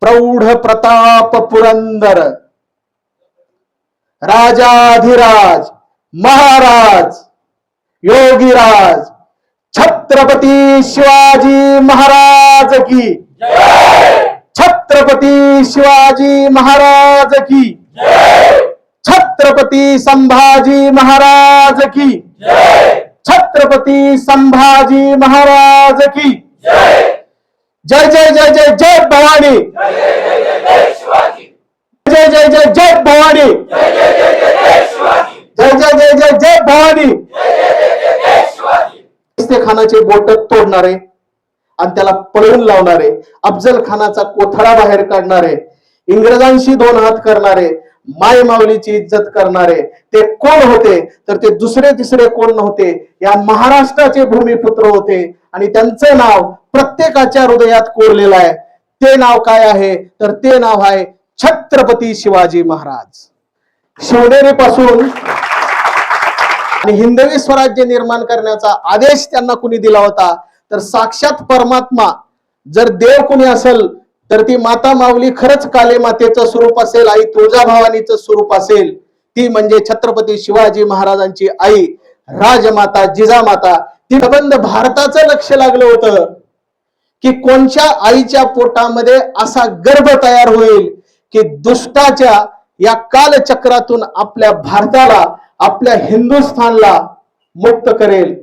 प्रौढ प्रताप पुरंदर राजाधिराज महाराज योगीराज छत्रपती शिवाजी महाराज की छत्रपती शिवाजी महाराज की छत्रपती संभाजी महाराज की छत्रपती संभाजी महाराज की जय जय जय जय जय भवानी जय जय जय जय भवानी जय जय जय जय जय भवानी खानाचे बोट तोडणारे आणि त्याला पळवून लावणारे, अफजल खानाचा कोथळा बाहेर काढणारे, इंग्रजांशी दोन हात करणारे, माय माऊलीची इज्जत करणारे ते कोण होते? तर ते दुसरे तिसरे कोण नव्हते, या महाराष्ट्राचे भूमिपुत्र होते आणि त्यांचं नाव प्रत्येकाच्या हृदयात कोरलेलं आहे. ते नाव काय आहे? तर ते नाव आहे छत्रपती शिवाजी महाराज. शिवनेरी पासून आणि हिंदवी स्वराज्य निर्माण करण्याचा आदेश त्यांना कुणी दिला होता? तर साक्षात परमात्मा. जर देव कुणी असेल तर ती माता माऊली खरंच काले मातेचं स्वरूप असेल, आई तुळजाभवानीचं स्वरूप असेल, ती म्हणजे छत्रपती शिवाजी महाराजांची आई राजमाता जिजामाता. ती संबंध भारताचं लक्ष लागलं होतं की कोणत्या आईच्या पोटामध्ये असा गर्भ तयार होईल की दुष्टाच्या या कालचक्रातून आपल्या भारताला, आपल्या हिंदुस्थानला मुक्त करेल.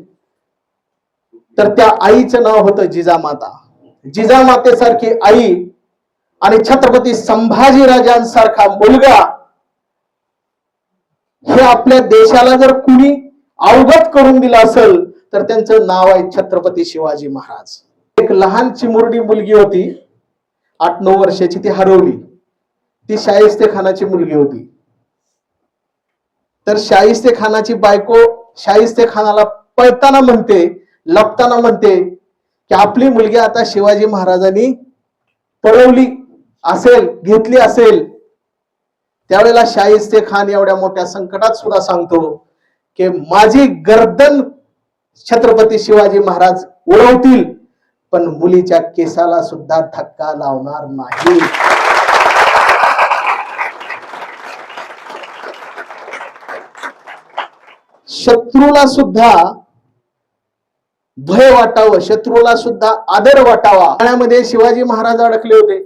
तर त्या आईचं नाव होतं जिजामाता. जिजामातेसारखी आई आणि छत्रपती संभाजी राजांसारखा मुलगा, हे आपल्या देशाला जर कुणी अवगत करून दिलं असेल तर त्यांचं नाव आहे छत्रपती शिवाजी महाराज. एक लहान चिमुरडी मुलगी होती, 8-9 वर्षाची, ती हरवली. ती शाहिस्ते खानाची मुलगी होती. तर शाहिस्ते खानाची बायको शाहिस्ते खानाला पळताना म्हणते, लपताना म्हणते की आपली मुलगी आता शिवाजी महाराजांनी पळवली असेल, घेतली असेल. त्यावेळेला शाहिस्ते खान एवढ्या मोठ्या संकटात सुद्धा सांगतो की माझी गर्दन छत्रपती शिवाजी महाराज उडवतील पण मुलीच्या केसाला सुद्धा धक्का लावणार नाही. शत्रूला सुद्धा भय वाटावं, शत्रूला सुद्धा आदर वाटावा. पाण्यामध्ये शिवाजी महाराज अडकले होते.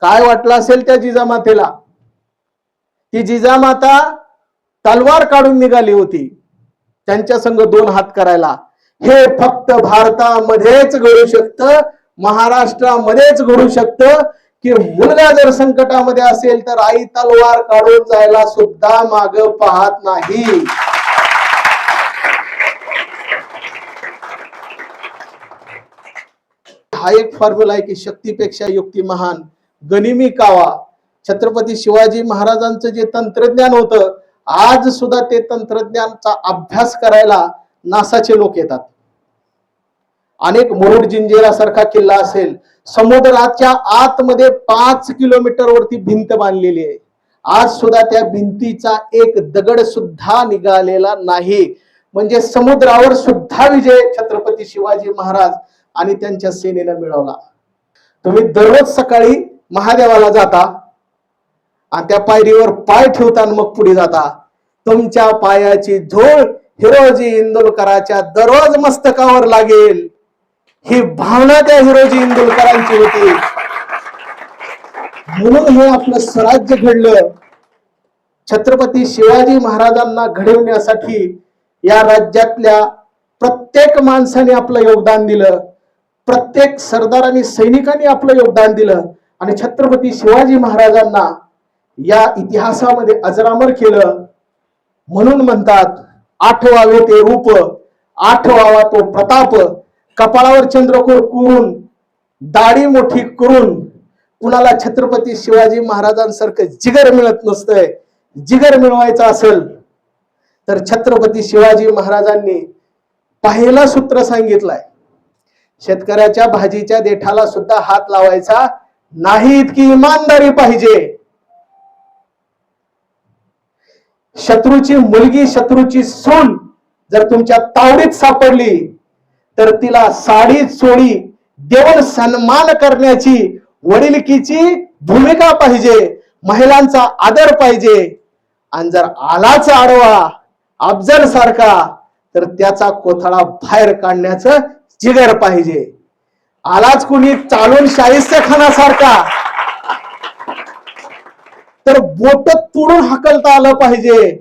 काय वाटलं असेल त्या जिजामातेला? ती जिजामाता तलवार काढून निघाली होती त्यांच्या संग 2 हात करायला. हे फक्त भारतामध्येच घडू शकतं, महाराष्ट्रामध्येच घडू शकतं की मुलगा जर संकटामध्ये असेल तर आई तलवार काढून जायला सुद्धा माग पाहत नाही. हा एक फॉर्म्युला आहे की शक्तीपेक्षा युक्ती महान, गनिमी कावा. छत्रपती शिवाजी महाराजांचं जे तंत्रज्ञान होतं, आज सुद्धा ते तंत्रज्ञानाचा अभ्यास करायला नासाचे लोक येतात. अनेक मुरुड जंजिरा सारखा किल्ला असेल, समुद्राच्या आतमध्ये 5 किलोमीटर वरती भिंत बांधलेली आहे. आज सुद्धा त्या भिंतीचा एक दगड सुद्धा निघालेला नाही. म्हणजे समुद्रावर सुद्धा विजय छत्रपती शिवाजी महाराज आणि त्यांच्या सेनेनं मिळवला. तुम्ही दररोज सकाळी महादेवाला जाता आणि त्या पायरीवर पाय ठेवता आणि मग पुढे जाता. तुमच्या पायाची धूळ हिरोजी इंदुलकरांच्या दररोज मस्तकावर लागेल, ही भावना त्या हिरोजी इंदुलकरांची होती. म्हणून हे आपलं स्वराज्य घडलं. छत्रपती शिवाजी महाराजांना घडवण्यासाठी या राज्यातल्या प्रत्येक माणसाने आपलं योगदान दिलं, प्रत्येक सरदार आणि सैनिकांनी आपलं योगदान दिलं आणि छत्रपती शिवाजी महाराजांना या इतिहासामध्ये अजरामर केलं. म्हणून म्हणतात 8वावे ते रूप, 8वावा तो प्रताप. कपाळावर चंद्रकोर करून, दाढी मोठी करून कुणाला छत्रपती शिवाजी महाराजांसारखं जिगर मिळत नसतंय. जिगर मिळवायचा असेल तर छत्रपती शिवाजी महाराजांनी पहिलं सूत्र सांगितलंय, शेतकऱ्याच्या भाजीच्या देठाला सुद्धा हात लावायचा नाही, इतकी इमानदारी पाहिजे. शत्रूची मुलगी, शत्रूची सून जर तुमच्या तावडीत सापडली तर तिला साडी चोळी देऊन सन्मान करण्याची वडिलकीची भूमिका पाहिजे, महिलांचा आदर पाहिजे. आणि जर आलाच आडवा अफजल सारखा तर त्याचा कोथळा बाहेर काढण्याचं जिगर पाहिजे. आलाच कुणी चालून शाहिस्ते खानासारखा तर बोट तोडून हाकलता आलं पाहिजे.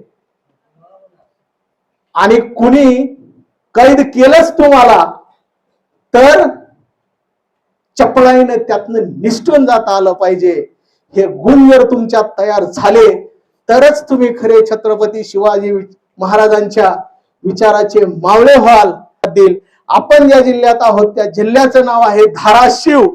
आणि कुणी कैद केलंच तुम्हाला तर चपळाईने त्यातनं निष्ठून जाता आलं पाहिजे. हे गुण जर तुमच्यात तयार झाले तरच तुम्ही खरे छत्रपती शिवाजी महाराजांच्या विचाराचे मावळे व्हाल. आपण ज्या जिल्ह्यात आहोत त्या जिल्ह्याचं नाव आहे धाराशिव.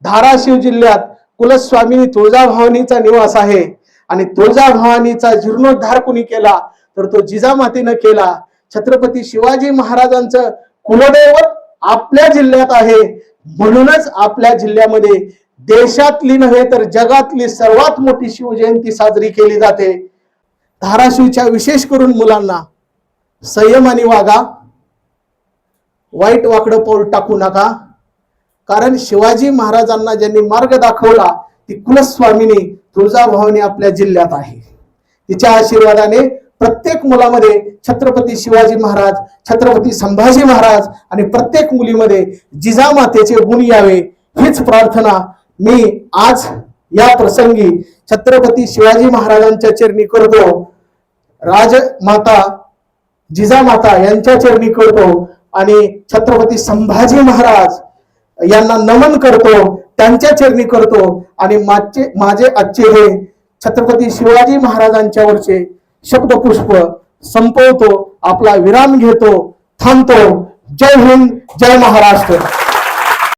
धाराशिव जिल्ह्यात कुलस्वामिनी तुळजाभवानीचा निवास आहे. आणि तुळजाभवानीचा जीर्णोद्धार कुणी केला तर तो जिजामातेनं केला. छत्रपती शिवाजी महाराजांचं कुलदैवत आपल्या जिल्ह्यात आहे. म्हणूनच आपल्या जिल्ह्यामध्ये देशातली नव्हे तर जगातली सर्वात मोठी शिवजयंती साजरी केली जाते. धाराशिवच्या विशेष करून मुलांना संयमाने वागा, वाईट वाकडं पाऊल टाकू नका. कारण शिवाजी महाराजांना ज्यांनी मार्ग दाखवला ती कुलस्वामिनी तुळजाभवानी आपल्या जिल्ह्यात आहे. तिच्या आशीर्वादाने प्रत्येक मुलामध्ये छत्रपती शिवाजी महाराज, छत्रपती संभाजी महाराज आणि प्रत्येक मुलीमध्ये जिजामातेचे गुण यावे हीच प्रार्थना मी आज या प्रसंगी छत्रपती शिवाजी महाराजांच्या चरणी करतो. राजमाता जिजामाता यांच्या चरणी करतो आणि छत्रपती संभाजी महाराज यांना नमन करतो, त्यांच्या चरणी करतो. आणि माझे आजचे हे छत्रपती शिवाजी महाराजांच्यावरचे शब्दपुष्प संपवतो, आपला विराम घेतो, थांबतो. जय हिंद, जय महाराष्ट्र.